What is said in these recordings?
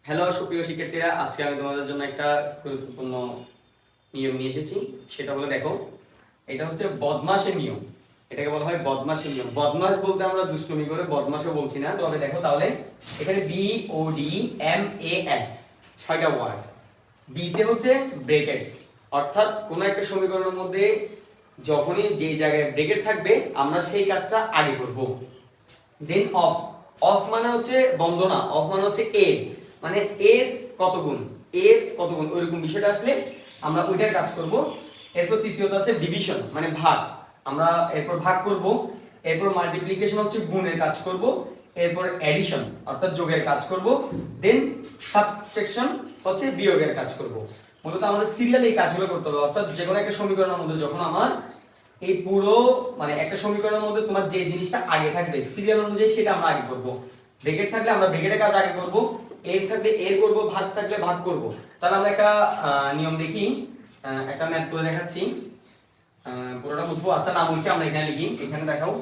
Hello সুপ্রিয় শিক্ষার্থীরা, আজকে আমি তোমাদের জন্য একটা গুরুত্বপূর্ণ নিয়ম নিয়ে এসেছি। সেটা হলো, দেখো, এটা হচ্ছে বদমাশের নিয়ম। এটাকে বলা হয় বদমাশের নিয়ম। বদমাশ বলতে আমরা দুষ্টুমি করে বদমাশও বলছি না। তবে দেখো, তাহলে এখানে BODMAS 6টা ওয়ার্ড। বিতে হচ্ছে ব্রেকেটস, অর্থাৎ কোনো একটা সমীকরণের মধ্যে যখনই যে জায়গায় ব্রেকেট থাকবে আমরা সেই কাজটা আগে করব। দেন অফ, অফ মানে হচ্ছে বন্ধ না, অফ মানে হচ্ছে এর, মানে এর কত গুণ, এর কত গুণ ওইরকম বিষয়টা আসলে আমরা ওইটার কাজ করব। এরপর তৃতীয়ত আছে ডিভিশন, মানে ভাগ, আমরা এরপর ভাগ করব। এরপর মাল্টিপ্লিকেশন হচ্ছে গুণের কাজ করব। এরপর এডিশন অর্থাৎ যোগের কাজ করব। দেন সাবট্রাকশন হচ্ছে বিয়োগের কাজ করব। মূলত আমাদের সিরিয়াল এই কাজগুলো করতে হবে। অর্থাৎ যে কোনো একটা সমীকরণের মধ্যে যখন আমার এই পুরো মানে একটা সমীকরণের মধ্যে তোমার যে জিনিসটা আগে থাকবে সিরিয়াল অনুযায়ী সেটা আমরা আগে করব। ব্রেকেট থাকলে আমরা ব্রেকেটের কাজ আগে করব, এর থাকলে এর করব, ভাগ থাকলে ভাগ করব। তাহলে আমরা একটা নিয়ম দেখি, একটা ম্যাথ করে দেখাচ্ছি, পুরোটা বুঝবো। আচ্ছা, না বলছি, আমরা এখানে লিখি, এখানে দেখাও।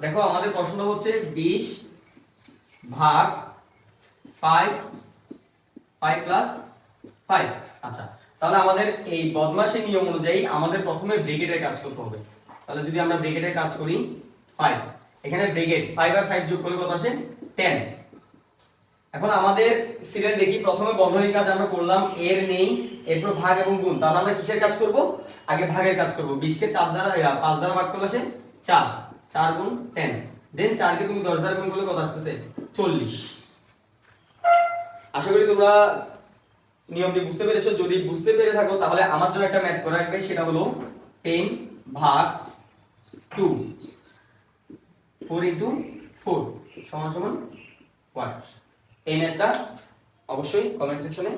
দেখো, আমাদের প্রশ্ন হচ্ছে 20 ভাগ 5 5 প্লাস 5। আচ্ছা, তাহলে আমাদের এই বদমাশের নিয়ম অনুযায়ী আমাদের প্রথমে ব্রেকেটের কাজ করতে হবে। তাহলে যদি আমরা ব্রেকেটের কাজ করি 5, এখানে ব্রেকেট 5 আর 5 যোগ করলে কত আসে? 10। এখন আমাদের সিরিয়াল দেখি, প্রথমে বন্ধনীর কাজ আমরা করলাম, এর নেই, এরপর ভাগ এবং গুণ। তাহলে আমরা কিসের কাজ করব? আগে ভাগের কাজ করব। 20 কে 4 দ্বারা 5 দ্বারা ভাগ করলে আসে 4, 4 গুণ 10। দেন 4 কে তুমি 10 দ্বারা গুণ করলে কত আসতেছে? 40। আশা করি তোমরা নিয়মটি বুঝতে পেরেছো। যদি বুঝতে পেরে থাকো তাহলে আমার জন্য একটা ম্যাথ করে রাখবে, সেটা হলো 10 ভাগ 2, 4 ইনটু 4 সমান সমান হোয়াট? এই ম্যাথটা অবশ্যই কমেন্ট সেকশনে